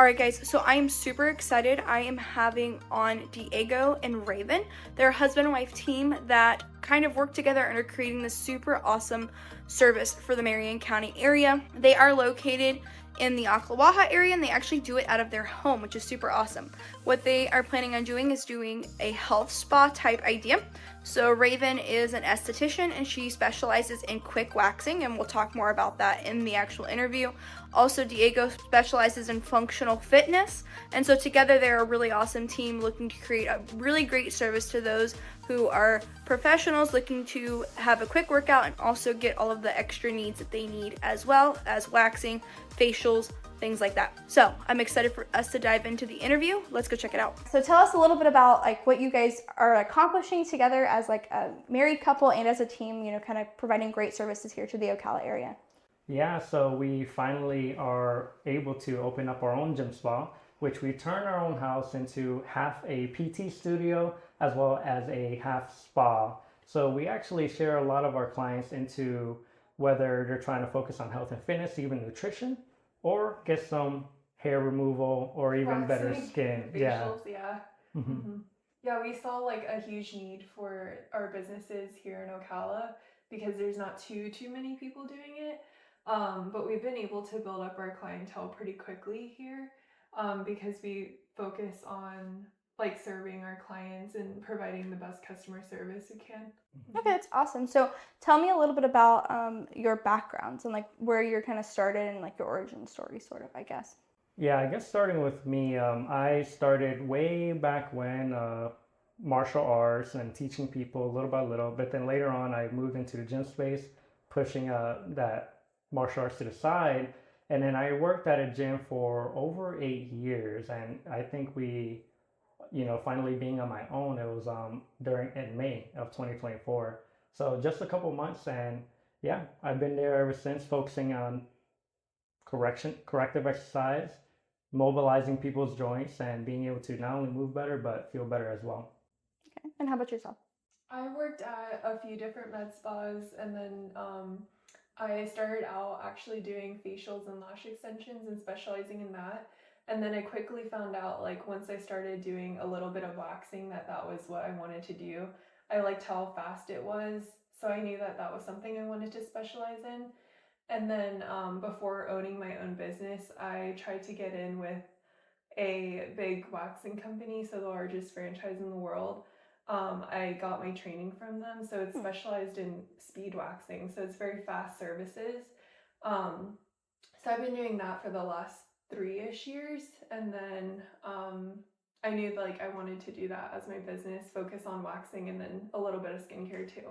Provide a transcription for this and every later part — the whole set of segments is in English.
Alright guys, so I am super excited. I am having on Diego and Raven. They're a husband and wife team that kind of work together and are creating this super awesome service for the Marion County area. They are located in the Ocala area, and they actually do it out of their home, which is super awesome. What they are planning on doing is doing a health spa type idea. So Raven is an esthetician and she specializes in quick waxing, and we'll talk more about that in the actual interview. Also, Diego specializes in functional fitness, and so together they're a really awesome team looking to create a really great service to those who are professionals looking to have a quick workout and also get all of the extra needs that they need, as well as waxing, facials, things like that. So I'm excited for us to dive into the interview. Let's go check it out. So tell us a little bit about like what you guys are accomplishing together as like a married couple and as a team, you know, kind of providing great services here to the Ocala area. Yeah, so we finally are able to open up our own gym spa, which we turn our own house into half a PT studio as well as a half spa. So we actually share a lot of our clients into whether they're trying to focus on health and fitness, even nutrition, or get some hair removal or even better skin. Facials, yeah. Yeah, we saw like a huge need for our businesses here in Ocala because there's not too many people doing it. But we've been able to build up our clientele pretty quickly here because we focus on like serving our clients and providing the best customer service we can. Okay, that's awesome. So tell me a little bit about your backgrounds and like where you're kind of started and like your origin story, sort of, I guess. Yeah, I guess starting with me, I started way back when martial arts and teaching people little by little, but then later on I moved into the gym space, pushing that martial arts to the side, and then I worked at a gym for over 8 years, and I think we, finally being on my own, it was in May of 2024. So just a couple months, and yeah, I've been there ever since, focusing on corrective exercise, mobilizing people's joints, and being able to not only move better but feel better as well. Okay, and how about yourself? I worked at a few different med spas, and then I started out actually doing facials and lash extensions and specializing in that. And then I quickly found out, like, once I started doing a little bit of waxing, that was what I wanted to do. I liked how fast it was, so I knew that was something I wanted to specialize in. And then before owning my own business, I tried to get in with a big waxing company, so the largest franchise in the world. I got my training from them, so it's specialized in speed waxing, so it's very fast services. So I've been doing that for the last 3-ish years, and then I knew like I wanted to do that as my business, focus on waxing and then a little bit of skincare too.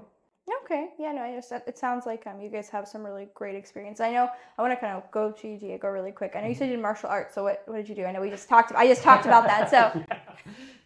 Okay, yeah, no, it sounds like you guys have some really great experience. I want to kind of go to Diego really quick. I know you said you did martial arts, so what did you do? I know I just talked about that, so.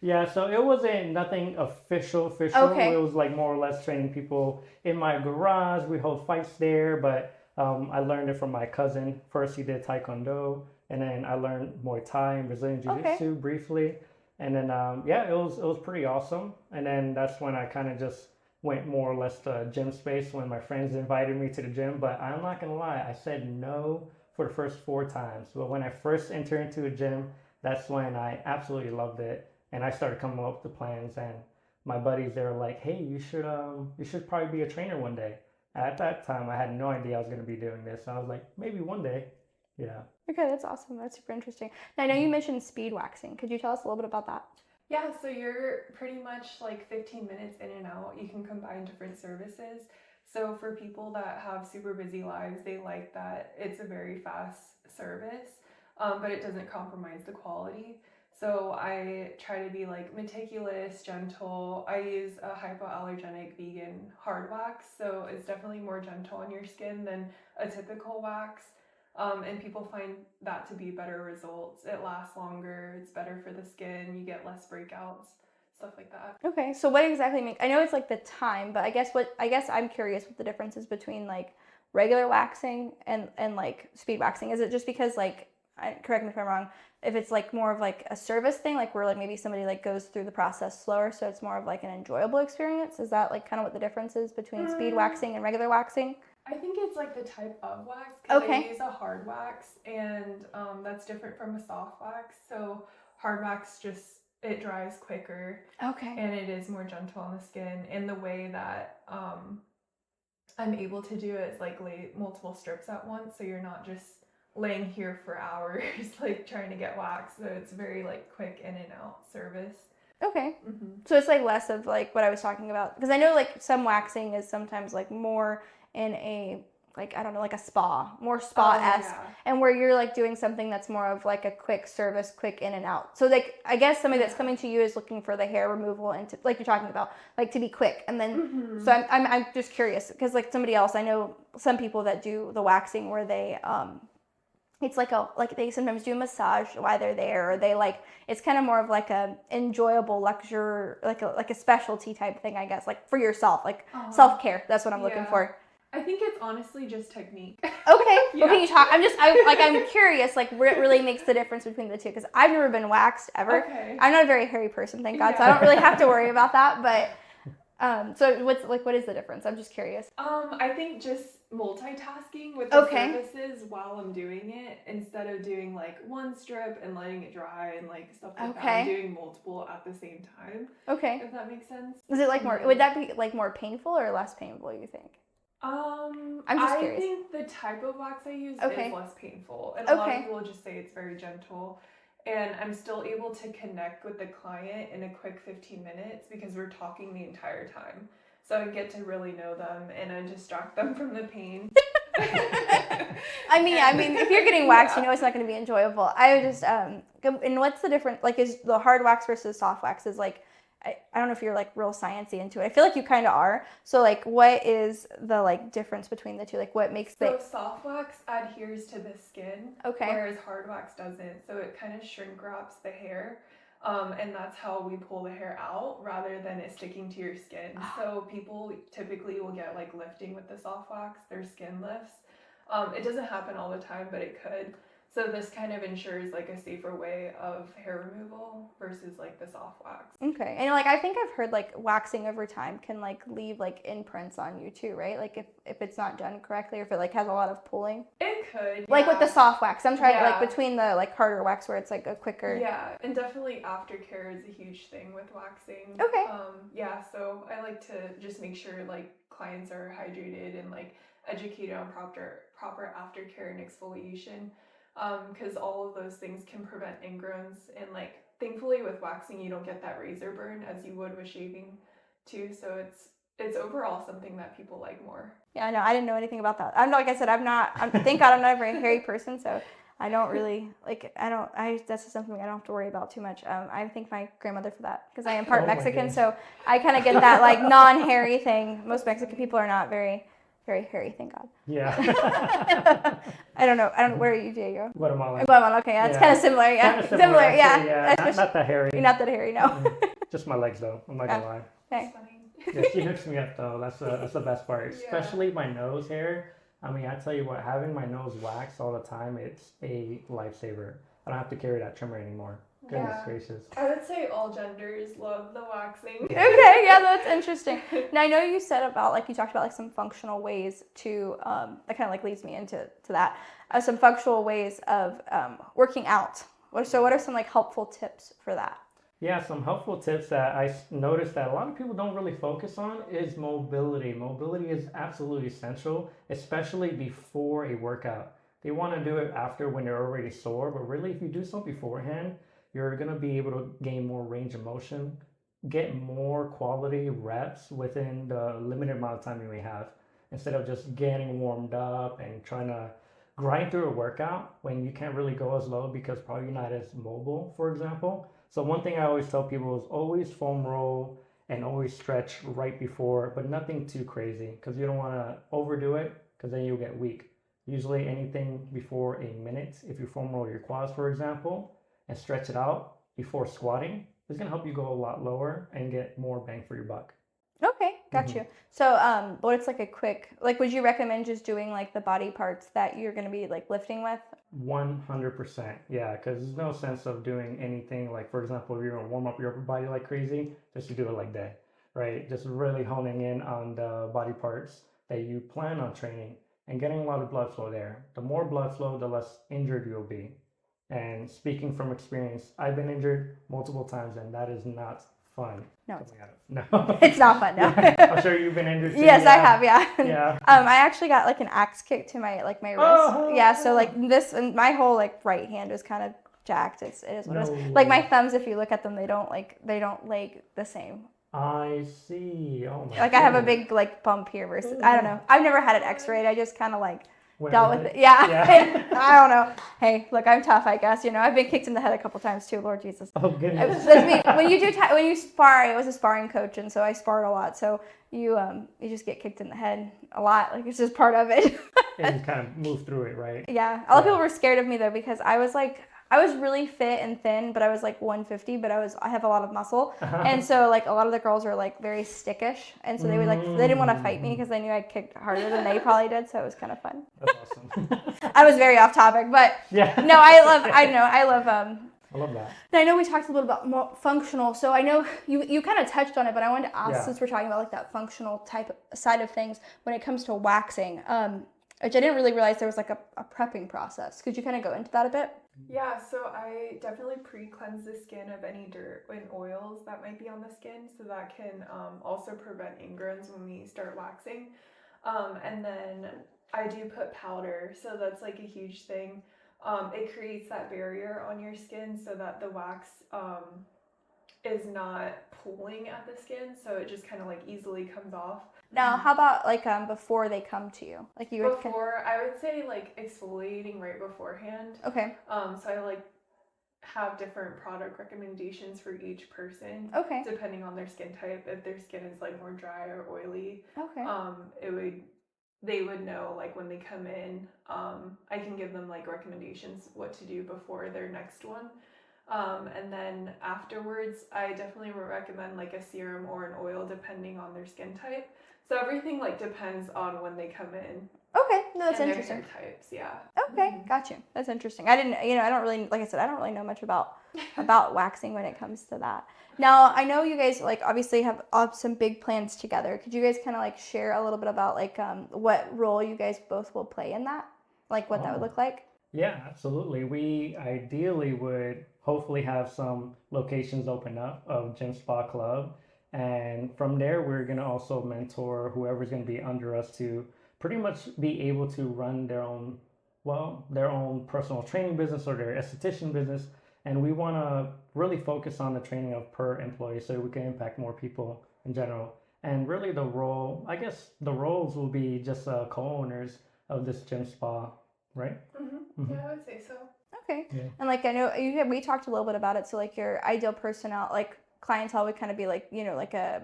Yeah, so it wasn't nothing official. Okay. It was like more or less training people in my garage. We hold fights there, but I learned it from my cousin. First he did Taekwondo, and then I learned Muay Thai and Brazilian Jiu-Jitsu briefly. And then, it was pretty awesome. And then that's when I kind of just went more or less to gym space when my friends invited me to the gym. But I'm not going to lie, I said no for the first 4 times. But when I first entered into a gym, that's when I absolutely loved it. And I started coming up with the plans, and my buddies, they were like, hey, you should probably be a trainer one day. At that time, I had no idea I was going to be doing this. So I was like, maybe one day. Yeah. Okay, that's awesome. That's super interesting. Now, I know you mentioned speed waxing. Could you tell us a little bit about that? Yeah, so you're pretty much like 15 minutes in and out. You can combine different services. So for people that have super busy lives, they like that it's a very fast service, but it doesn't compromise the quality. So I try to be like meticulous, gentle. I use a hypoallergenic vegan hard wax, so it's definitely more gentle on your skin than a typical wax. And people find that to be better results. It lasts longer, it's better for the skin, you get less breakouts, stuff like that. Okay, so what exactly I know it's like the time, but I guess I'm curious what the difference is between like regular waxing and like speed waxing. Is it just because like, correct me if I'm wrong, if it's like more of like a service thing, like where like maybe somebody like goes through the process slower, so it's more of like an enjoyable experience? Is that like kind of what the difference is between speed waxing and regular waxing? I think it's like the type of wax, because I Okay. use a hard wax, and that's different from a soft wax. So hard wax just, it dries quicker Okay. and it is more gentle on the skin. And the way that I'm able to do it is like lay multiple strips at once, so you're not just laying here for hours like trying to get wax. So it's very like quick in and out service. Okay. So it's like less of like what I was talking about, because I know like some waxing is sometimes like more in a, like, I don't know, like a spa, more spa-esque, yeah. and where you're like doing something that's more of like a quick service, quick in and out. So like I guess somebody that's coming to you is looking for the hair removal and to, like you're talking about, like to be quick. And then so I'm just curious, because like somebody else, I know some people that do the waxing where they it's like they sometimes do a massage while they're there, or they like, it's kind of more of like a enjoyable luxury, like a specialty type thing, I guess, like for yourself, like self-care. That's what I'm looking for. I think it's honestly just technique. Okay. Well, can you talk? I'm curious, like what really makes the difference between the two, because I've never been waxed ever. Okay. I'm not a very hairy person, thank God, so I don't really have to worry about that. But so what is the difference? I'm just curious. I think just multitasking with the services while I'm doing it, instead of doing like one strip and letting it dry and like stuff like that. I'm doing multiple at the same time. Okay. If that makes sense. Is it like more? Would that be like more painful or less painful, you think? I'm just curious. I think the type of wax I use is less painful, and a lot of people just say it's very gentle. And I'm still able to connect with the client in a quick 15 minutes because we're talking the entire time. So I get to really know them and I distract them from the pain. I mean, if you're getting waxed, you know it's not going to be enjoyable. I just, and what's the difference? Like, is the hard wax versus soft wax is like, I don't know if you're like real sciencey into it. I feel like you kind of are. So like, what is the like difference between the two? Like, what makes So soft wax adheres to the skin, whereas hard wax doesn't. So it kind of shrink wraps the hair, and that's how we pull the hair out rather than it sticking to your skin. So people typically will get like lifting with the soft wax, their skin lifts. It doesn't happen all the time, but it could. So this kind of ensures like a safer way of hair removal versus like the soft wax. Okay. And like I think I've heard like waxing over time can like leave like imprints on you too, right? Like if it's not done correctly, or if it like has a lot of pulling. It could. Like with the soft wax. I'm trying like between the like harder wax where it's like a quicker. Yeah, and definitely aftercare is a huge thing with waxing. Okay. So I like to just make sure like clients are hydrated and like educated on proper aftercare and exfoliation. Because all of those things can prevent ingrowns, and like thankfully with waxing you don't get that razor burn as you would with shaving too, so it's overall something that people like more. Yeah, I know. I didn't know anything about that. Like I said, thank God I'm not a very hairy person, so I don't really that's just something I don't have to worry about too much. I thank my grandmother for that, because I am part Mexican, so I kind of get that like non-hairy thing. Most Mexican people are not very hairy, thank God. Yeah. I don't know where are you, Diego? Guatemala. Okay, yeah, it's kind of similar, yeah. Similar, actually, yeah. Not that hairy. You're not that hairy, no. Just my legs, though. I'm not gonna lie. Okay. Yeah, she hooks me up, though. That's the best part. Especially my nose hair. I mean, I tell you what, having my nose waxed all the time, it's a lifesaver. I don't have to carry that trimmer anymore. Goodness gracious. I would say all genders love the waxing. Okay, yeah, that's interesting. Now, I know you said about, like, you talked about, like, some functional ways to, that kind of, like, leads me into that, some functional ways of working out. So what are some, like, helpful tips for that? Yeah, some helpful tips that I noticed that a lot of people don't really focus on is mobility. Mobility is absolutely essential, especially before a workout. They want to do it after when they're already sore, but really if you do something beforehand, you're going to be able to gain more range of motion, get more quality reps within the limited amount of time you may have, instead of just getting warmed up and trying to grind through a workout when you can't really go as low because probably you're not as mobile, for example. So one thing I always tell people is always foam roll and always stretch right before, but nothing too crazy, because you don't want to overdo it, because then you'll get weak. Usually anything before a minute, if you foam roll your quads, for example, and stretch it out before squatting, it's going to help you go a lot lower and get more bang for your buck. Okay, got you. So what's like a quick, like would you recommend just doing like the body parts that you're going to be like lifting with? 100%, yeah, because there's no sense of doing anything like, for example, if you're going to warm up your upper body like crazy, just to do it like that, right? Just really honing in on the body parts that you plan on training and getting a lot of blood flow there. The more blood flow, the less injured you'll be. And speaking from experience, I've been injured multiple times, and that is not fun. No. No. It's not fun, no. Yeah, I'm sure you've been injured too. Yes, I have, yeah. Yeah. I actually got like an axe kick to my wrist. Oh. Yeah, so like this, and my whole like right hand is kind of jacked. It is what it is. Like my thumbs, if you look at them, they don't lay the same. I see. Oh my. Like I have a big like bump here versus I don't know. I've never had it X-rayed. I just kind of like dealt with it. Yeah. I don't know. Hey, look, I'm tough, I guess. You know, I've been kicked in the head a couple times too. Lord Jesus. Oh goodness. When you spar, I was a sparring coach, and so I sparred a lot. So you just get kicked in the head a lot. Like it's just part of it. And you kind of move through it, right? Yeah. A lot of people were scared of me though because I was really fit and thin, but I was like 150, but I have a lot of muscle. And so like a lot of the girls were like very stickish. And so they would they didn't want to fight me because they knew I kicked harder than they probably did. So it was kind of fun. That's awesome. I was very off topic, but yeah. No, I love I love that. and I know we talked a little about more functional. So I know you kind of touched on it, but I wanted to ask since we're talking about like that functional type side of things when it comes to waxing, which I didn't really realize there was like a prepping process. Could you kind of go into that a bit? Yeah, so I definitely pre-cleanse the skin of any dirt and oils that might be on the skin, so that can also prevent ingrowns when we start waxing. And then I do put powder, so that's like a huge thing. It creates that barrier on your skin so that the wax is not pulling at the skin, so it just kind of like easily comes off. Now, how about like before they come to you? Like you would I would say like exfoliating right beforehand. Okay. So I like have different product recommendations for each person. Okay. Depending on their skin type. If their skin is like more dry or oily, okay. They would know like when they come in. I can give them like recommendations what to do before their next one. And then afterwards, I definitely would recommend like a serum or an oil depending on their skin type. So everything like depends on when they come in. Okay, no, that's and interesting. Their hair types, yeah. Okay, got you. That's interesting. I don't really, like I said, I don't really know much about waxing when it comes to that. Now, I know you guys like obviously have some big plans together. Could you guys kind of like share a little bit about like what role you guys both will play in that? Like what that would look like? Yeah, absolutely. We ideally would hopefully have some locations open up of Gym Spa Club. And from there, we're going to also mentor whoever's going to be under us to pretty much be able to run their own personal training business or their esthetician business. And we want to really focus on the training of per employee so we can impact more people in general. And really the roles will be just co-owners of this gym spa, right? Mm-hmm. Mm-hmm. Yeah, I would say so. Okay. Yeah. And like I know we talked a little bit about it. So like your ideal personnel, like clientele would kind of be like, like a,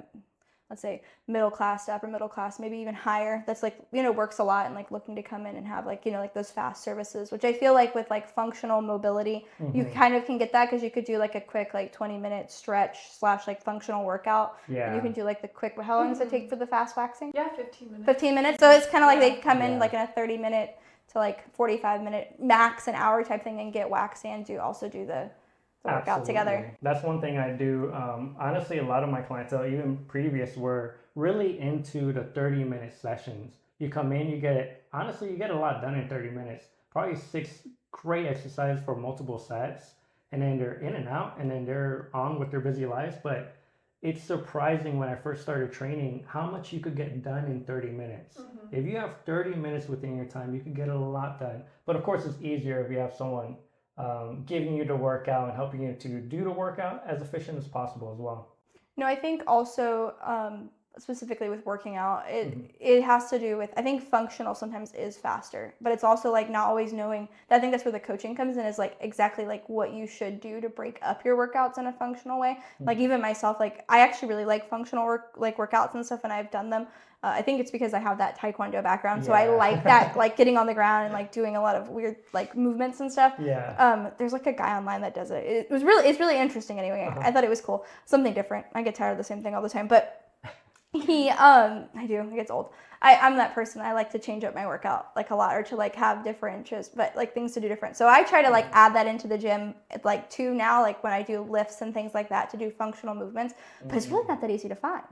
let's say middle class to upper middle class, maybe even higher. That's like, works a lot and like looking to come in and have like, like those fast services, which I feel like with like functional mobility, you kind of can get that because you could do like a quick like 20-minute stretch / like functional workout. Yeah. And you can do like the quick, how long does it take for the fast waxing? Yeah, 15 minutes. 15 minutes. So it's kind of like they come in like in a 30-minute to like 45-minute max an hour type thing and get waxed and also do the workout together. That's one thing I do. Honestly, a lot of my clientele, even previous, were really into the 30-minute sessions. You come in, you get a lot done in 30 minutes. Probably 6 great exercises for multiple sets, and then they're in and out, and then they're on with their busy lives. But it's surprising when I first started training how much you could get done in 30 minutes. Mm-hmm. If you have 30 minutes within your time, you could get a lot done. But of course, it's easier if you have someone giving you the workout and helping you to do the workout as efficient as possible as well. No, I think also specifically with working out, it has to do with, I think functional sometimes is faster, but it's also like not always knowing. I think that's where the coaching comes in, is like exactly like what you should do to break up your workouts in a functional way. Like even myself, like I actually really like functional workouts and stuff, and I've done them. I think it's because I have that Taekwondo background, so I like that, like getting on the ground and like doing a lot of weird like movements and stuff. Yeah. There's like a guy online that does it. It's really interesting anyway. I thought it was cool, something different. I get tired of the same thing all the time, but I do. It gets old. I'm that person. I like to change up my workout like a lot, or to like have different but like things to do different. So I try to like add that into the gym like too now, like when I do lifts and things like that, to do functional movements. But it's really not that easy to find.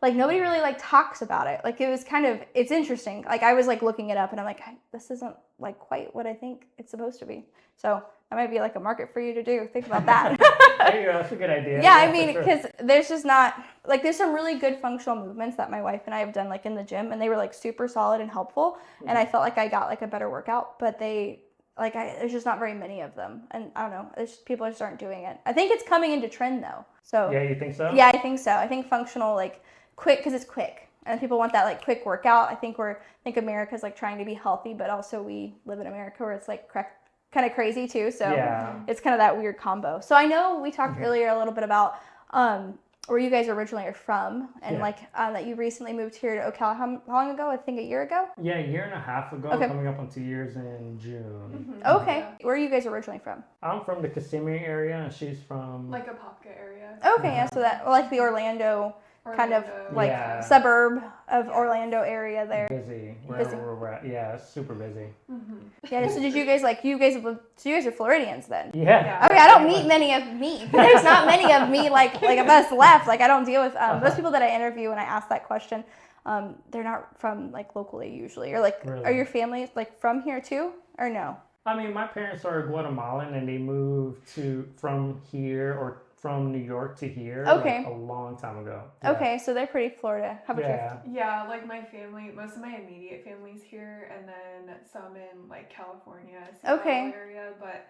like nobody really like talks about it. Like it was kind of, it's interesting. Like I was like looking it up and I'm like, this isn't like quite what I think it's supposed to be. So that might be like a market for you to do. Think about that. There you go. That's a good idea. Yeah, I for mean, sure. because there's just not, like, there's some really good functional movements that my wife and I have done, like, in the gym, and they were, like, super solid and helpful, and I felt like I got, like, a better workout, but there's just not very many of them, and I don't know, people just aren't doing it. I think it's coming into trend, though, so. Yeah, you think so? Yeah, I think so. I think functional, like, quick, because it's quick, and people want that, like, quick workout. I think America's, like, trying to be healthy, but also we live in America where it's, like, kind of crazy too, so it's kind of that weird combo. So I know we talked earlier a little bit about where you guys originally are from, and that you recently moved here to Ocala. How long ago? I think a year ago. Yeah, a year and a half ago, coming up on 2 years in June. Okay, Yeah. where are you guys originally from? I'm from the Kissimmee area, and she's from Like a Apopka area. Okay, yeah, so that like the Orlando kind of like Yeah. suburb of Orlando area there. busy. Busy. Where we're at. Yeah, it's super busy. Yeah, so did you guys so you guys are Floridians then? Yeah. Okay, I don't meet many of me. There's not many of me like of us left. Like I don't deal with most people that I interview when I ask that question. They're not from like locally usually, or like Really? are your families like from here too, or no? I mean, my parents are Guatemalan, and they moved from here or from New York to here Okay. like a long time ago. Yeah. Okay, so they're pretty Florida. How about Yeah. Yeah, like my family, most of my immediate family's here, and then some in like California, Seattle Okay. area, but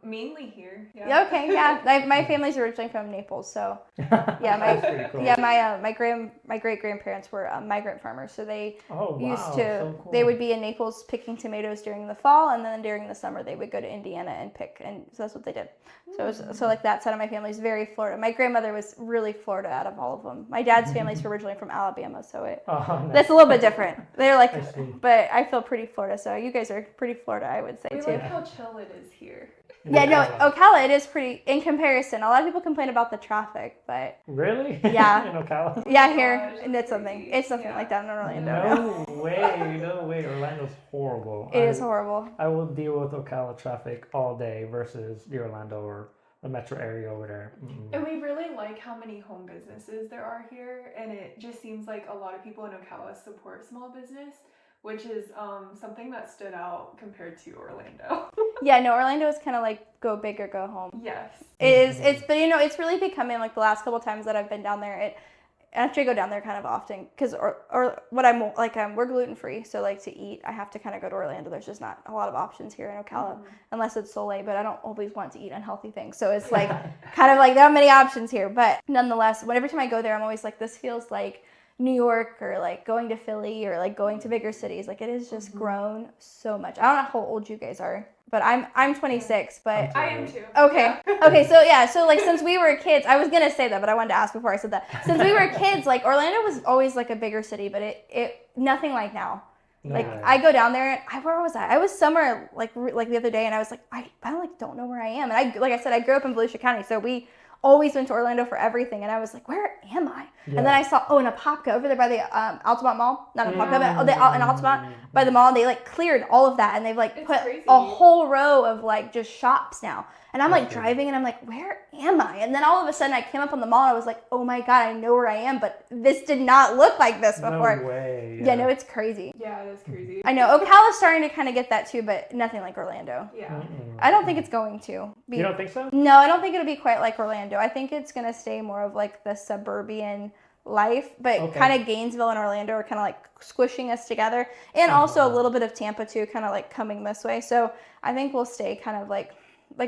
mainly here. you? Yeah, okay, yeah. My family's originally from Naples, so yeah, That's pretty cool. my great grandparents were migrant farmers, so they Oh, wow. used to So cool. they would be in Naples picking tomatoes during the fall, and then during the summer they would go to Indiana and pick, and so that's what they did. So so like that side of my family is very Florida. My grandmother was really Florida out of all of them. My dad's family's originally from Alabama, so Oh, that's a little bit different. They're like, I see. but I feel pretty Florida. So you guys are pretty Florida, I would say We too. like how chill it is here. Yeah, no, Ocala, it is pretty, in comparison. A lot of people complain about the traffic, but Really? Yeah. In Ocala? yeah, here, Gosh, and it's something. It's something yeah. like that in Orlando. No way. No way. Orlando's horrible. It is horrible. I will deal with Ocala traffic all day versus the Orlando or the metro area over there. And we really like how many home businesses there are here, and it just seems like a lot of people in Ocala support small business, which is something that stood out compared to Orlando. Yeah, no, Orlando is kind of like go big or go home. Yes. But it's really becoming like the last couple times that I've been down there. Actually, I go down there kind of often because we're gluten free, so like to eat, I have to kind of go to Orlando. There's just not a lot of options here in Ocala unless it's Soleil, but I don't always want to eat unhealthy things, so it's like kind of like there aren't many options here. But nonetheless, every time I go there, I'm always like, this feels like New York or like going to Philly or like going to bigger cities. Like it has just grown so much. I don't know how old you guys are, but I'm 26, but I am too. okay. Okay, so like since we were kids, I was gonna say that, but I wanted to ask before I said that. Since we were kids, like Orlando was always like a bigger city, but it nothing like now. No Like way. I go down there, and where was I? I was somewhere like the other day, and I was like, I like don't know where I am. And like I said, I grew up in Volusia County, so we always went to Orlando for everything, and I was like, where am I? Yeah. And then I saw in Apopka over there by the Altamont Mall, not Apopka, but in Altamont by the mall, they like cleared all of that, and they've like It's put crazy. a whole row of like just shops now. And I'm like Okay. driving, and I'm like, where am I? And then all of a sudden I came up on the mall, and I was like, oh my god, I know where I am, but this did not look like this before. No way. Yeah, no, it's crazy. Yeah, it is crazy. I know Ocala's starting to kind of get that too, but nothing like Orlando. Yeah. I don't think it's going to be. You don't think so? No, I don't think it'll be quite like Orlando. I think it's gonna stay more of like the suburban life, but Okay. kind of Gainesville and Orlando are kind of like squishing us together, and also a little bit of Tampa too, kind of like coming this way. So I think we'll stay kind of like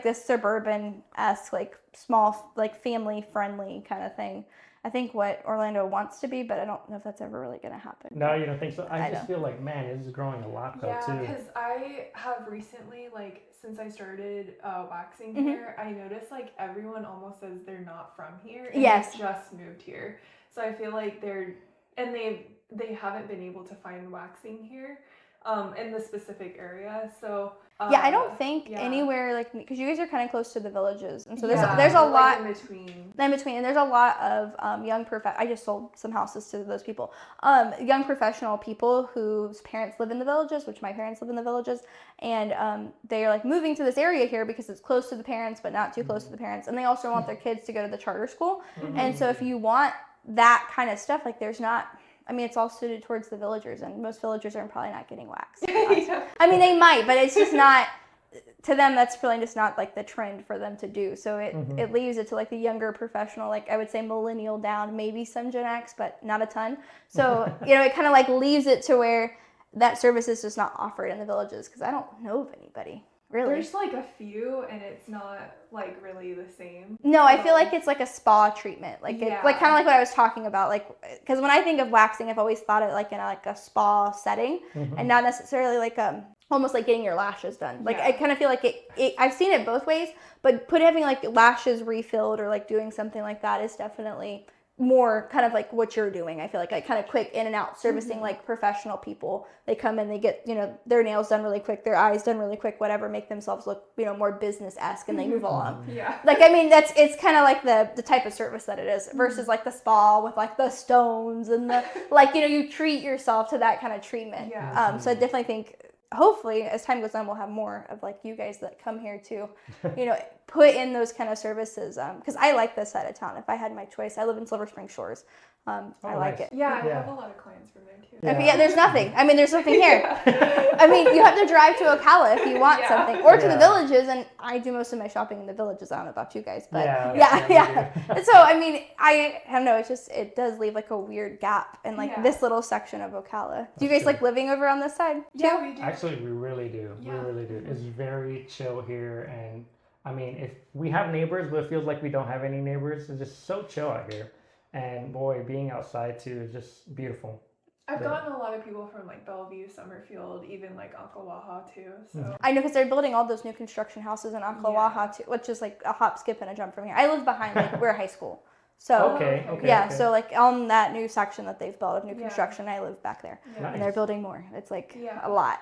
this suburban-esque, like small, like family-friendly kind of thing. I think what Orlando wants to be, but I don't know if that's ever really gonna happen. No, you don't think so? I I just feel like, man, it is growing a lot though Yeah, too. because I have recently, like, since I started waxing Mhm. here, I noticed like everyone almost says they're not from here. And Yes. they just moved here, so I feel like they haven't been able to find waxing here, in the specific area. So Yeah, I don't think yeah. anywhere like because you guys are kind of close to the villages, and so Yeah, there's a like, lot in between. in between, and there's a lot of young I just sold some houses to those people, young professional people whose parents live in the villages, which my parents live in the villages, and they're like moving to this area here because it's close to the parents but not too close to the parents, and they also want their kids to go to the charter school. And so if you want that kind of stuff, like there's not, I mean, it's all suited towards the villagers, and most villagers are probably not getting waxed. Yeah. I mean, they might, but it's just not, to them, that's really just not like the trend for them to do. So it leaves it to like the younger professional, like I would say millennial down, maybe some Gen X, but not a ton. So, you know, it kind of like leaves it to where that service is just not offered in the villages, because I don't know of anybody. Really? There's like a few, and it's not like really the same. No, I feel like it's like a spa treatment, like Yeah. like kind of like what I was talking about, like because when I think of waxing, I've always thought it like in like a spa setting, and not necessarily like almost like getting your lashes done. Like Yeah. I kind of feel like it. I've seen it both ways, but having like lashes refilled or like doing something like that is definitely more kind of like what you're doing. I feel like kind of quick in and out servicing like professional people. They come in, they get, you know, their nails done really quick, their eyes done really quick, whatever, make themselves look, you know, more business-esque, and they move along. Yeah. Like, I mean, it's kind of like the type of service that it is versus like the spa with like the stones and the, like, you know, you treat yourself to that kind of treatment. Yeah. So I definitely think, hopefully, as time goes on, we'll have more of like you guys that come here to, you know, put in those kind of services. Because I like this side of town. If I had my choice, I live in Silver Spring Shores. I like nice. it. Yeah, I Yeah. have a lot of clients from there too. Okay, yeah, there's nothing. I mean, there's nothing here. I mean, you have to drive to Ocala if you want Yeah. something, or to the Yeah. villages, and I do most of my shopping in the villages. I don't know about you guys, but Yeah, yeah. we do. And so, I mean, I don't know, it's just, it does leave like a weird gap in like Yeah. this little section of Ocala. Do you That's guys true. like living over on this side too? Yeah, we do. Actually, we really do. Yeah. We really do. It's very chill here, and I mean, if we have neighbors, but it feels like we don't have any neighbors. It's just so chill out here, and boy, being outside too is just beautiful. I've Yeah. gotten a lot of people from like Bellevue, Summerfield, even like Ocala too. So I know, because they're building all those new construction houses in Ocala too, which is like a hop, skip, and a jump from here. I live behind like we're high school. So Okay. yeah, Okay. so like on that new section that they've built of new Yeah. construction, I live back there. yeah. And they're building more. It's like Yeah. a lot.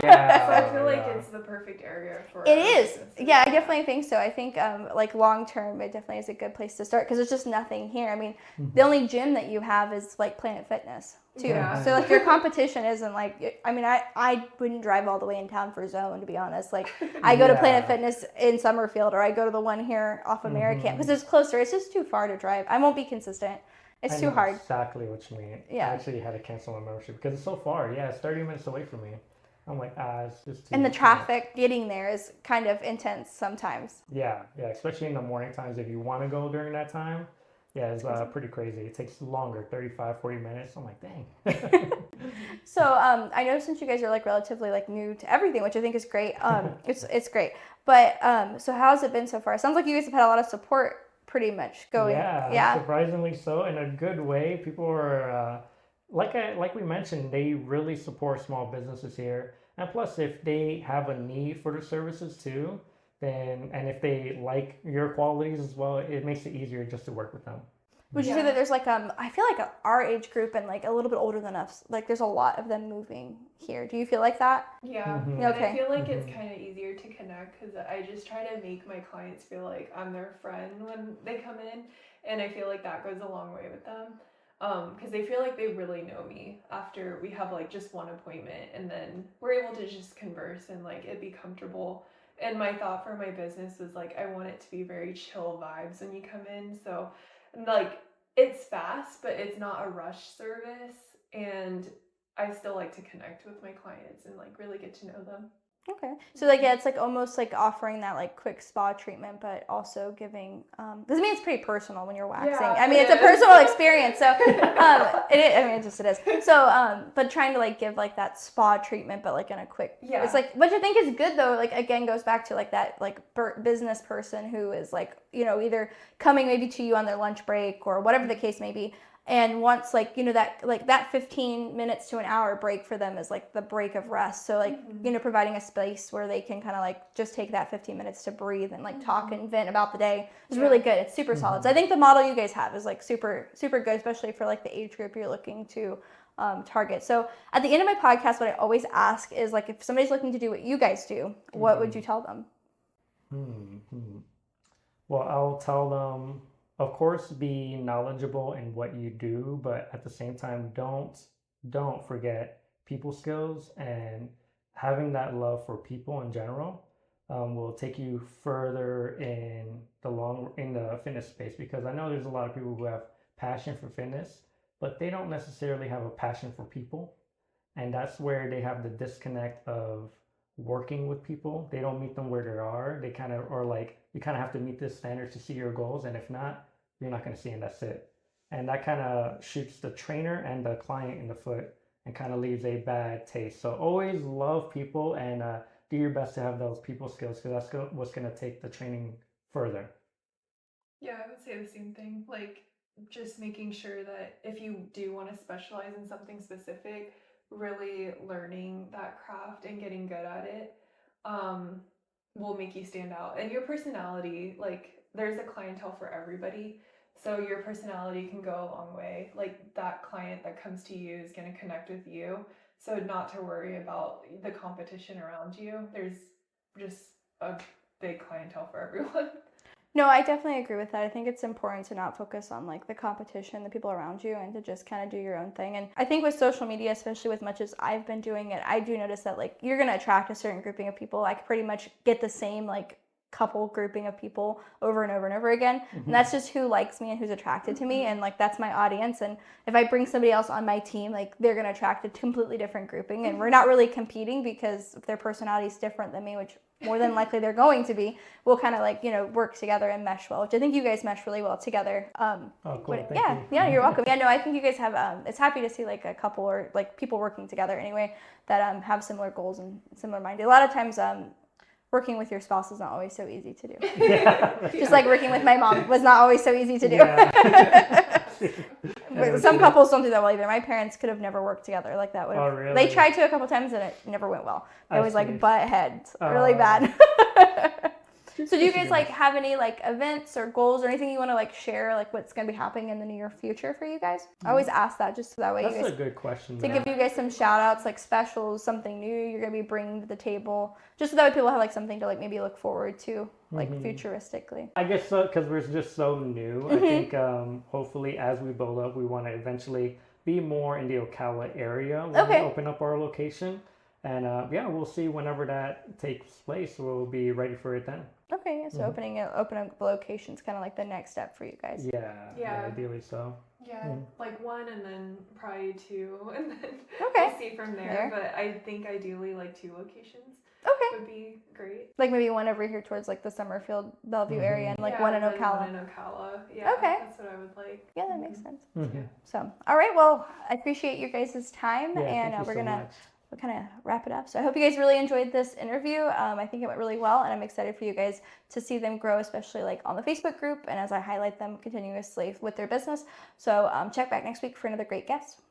Yeah. So I feel like yeah. it's the perfect area for It our is. businesses. Yeah, I definitely think so. I think like long term, it definitely is a good place to start, because there's just nothing here. I mean, the only gym that you have is like Planet Fitness too. Yeah. So like your competition isn't like, I mean, I wouldn't drive all the way in town for Zone, to be honest. Like I go to Planet Yeah. Fitness in Summerfield, or I go to the one here off American, because it's closer. It's just too far to drive. I won't be consistent. It's I too know hard. Exactly what you mean. Yeah. I actually had to cancel my membership because it's so far. Yeah, it's 30 minutes away from me. I'm like, it's just too And the much. traffic getting there is kind of intense sometimes. Yeah, especially in the morning times. If you want to go during that time, yeah, it's pretty crazy. It takes longer, 35, 40 minutes. I'm like, dang. So I know since you guys are like relatively like new to everything, which I think is great. It's great. But so how's it been so far? It sounds like you guys have had a lot of support, pretty much going. Yeah, surprisingly so, in a good way. People are like we mentioned, they really support small businesses here, and plus, if they have a need for the services too, then and if they like your qualities as well, it makes it easier just to work with them. Would you say Yeah. that there's like I feel like our age group and like a little bit older than us, like there's a lot of them moving here. Do you feel like that? Yeah. Mhm. And Okay. I feel like it's kind of easier to connect because I just try to make my clients feel like I'm their friend when they come in, and I feel like that goes a long way with them. Because they feel like they really know me after we have like just one appointment, and then we're able to just converse and like it be comfortable. And my thought for my business was like I want it to be very chill vibes when you come in. So like it's fast, but it's not a rush service, and I still like to connect with my clients and like really get to know them. Okay. So like yeah, it's like almost like offering that like quick spa treatment, but also giving because I mean it's pretty personal when you're waxing. Yeah, I mean it it's a is. personal experience. So it is, I mean it is. So but trying to like give like that spa treatment, but like in a quick. Yeah. It's like which I think is good though. Like again goes back to like that like business person who is like either coming maybe to you on their lunch break or whatever the case may be. And once like that 15 minutes to an hour break for them is like the break of rest. So like providing a space where they can kind of like just take that 15 minutes to breathe and like talk and vent about the day is really good. It's super solid. So I think the model you guys have is like super super good, especially for like the age group you're looking to target. So at the end of my podcast, what I always ask is like if somebody's looking to do what you guys do, what would you tell them? Well, I'll tell them, of course, be knowledgeable in what you do, but at the same time, don't forget people skills, and having that love for people in general will take you further in the fitness space, because I know there's a lot of people who have passion for fitness, but they don't necessarily have a passion for people. And that's where they have the disconnect of working with people. They don't meet them where they are. They kind of, or like, you kind of have to meet this standard to see your goals. And if not, you're not going to see, and that's it. And that kind of shoots the trainer and the client in the foot and kind of leaves a bad taste. So always love people and do your best to have those people skills, because that's what's going to take the training further. Yeah, I would say the same thing. Like, just making sure that if you do want to specialize in something specific, really learning that craft and getting good at it will make you stand out. And your personality, like, there's a clientele for everybody. So your personality can go a long way. Like, that client that comes to you is going to connect with you. So not to worry about the competition around you. There's just a big clientele for everyone. No, I definitely agree with that. I think it's important to not focus on like the competition, the people around you, and to just kind of do your own thing. And I think with social media, especially with much as I've been doing it, I do notice that like you're going to attract a certain grouping of people. I could pretty much get the same like couple grouping of people over and over and over again. And that's just who likes me and who's attracted to me. And like, that's my audience. And if I bring somebody else on my team, like they're going to attract a completely different grouping. And we're not really competing, because if their personality is different than me, which more than likely they're going to be, we'll kind of like, you know, work together and mesh well, which I think you guys mesh really well together. Oh, cool. Thank Yeah, you. yeah, you're welcome. Yeah, no, I think you guys have, it's happy to see like a couple or like people working together anyway that have similar goals and similar minded. A lot of times, working with your spouse is not always so easy to do. Yeah. Just like working with my mom was not always so easy to do. Yeah. But some couples don't do that well either. My parents could have never worked together like that. Oh, really? They tried to a couple times and it never went well. They I always see. like butt heads really bad. So do you guys like have any like events or goals or anything you want to like share, like what's going to be happening in the near future for you guys? I always ask that just so that way That's you guys, a good question. to give you guys some shout outs, like specials, something new you're going to be bringing to the table, just so that way people have like something to like maybe look forward to, like futuristically. I guess so, because we're just so new. I think hopefully as we build up, we want to eventually be more in the Ocala area when we open up our location. And yeah, we'll see whenever that takes place. We'll be ready for it then. Okay, so opening up the location's kind of like the next step for you guys. Yeah, ideally so. Yeah, like one and then probably two, and then Okay. we'll see from there. But I think ideally like 2 locations Okay. would be great. Like maybe one over here towards like the Summerfield, Bellevue area, and like Yeah, one in and then Ocala. One in Ocala. Yeah, Okay. that's what I would like. Yeah, that makes sense. Mm-hmm. So, all right, well, I appreciate you guys' time, Yeah, and thank you we're so gonna much. we'll kind of wrap it up. So I hope you guys really enjoyed this interview. I think it went really well, and I'm excited for you guys to see them grow, especially like on the Facebook group, and as I highlight them continuously with their business. So check back next week for another great guest.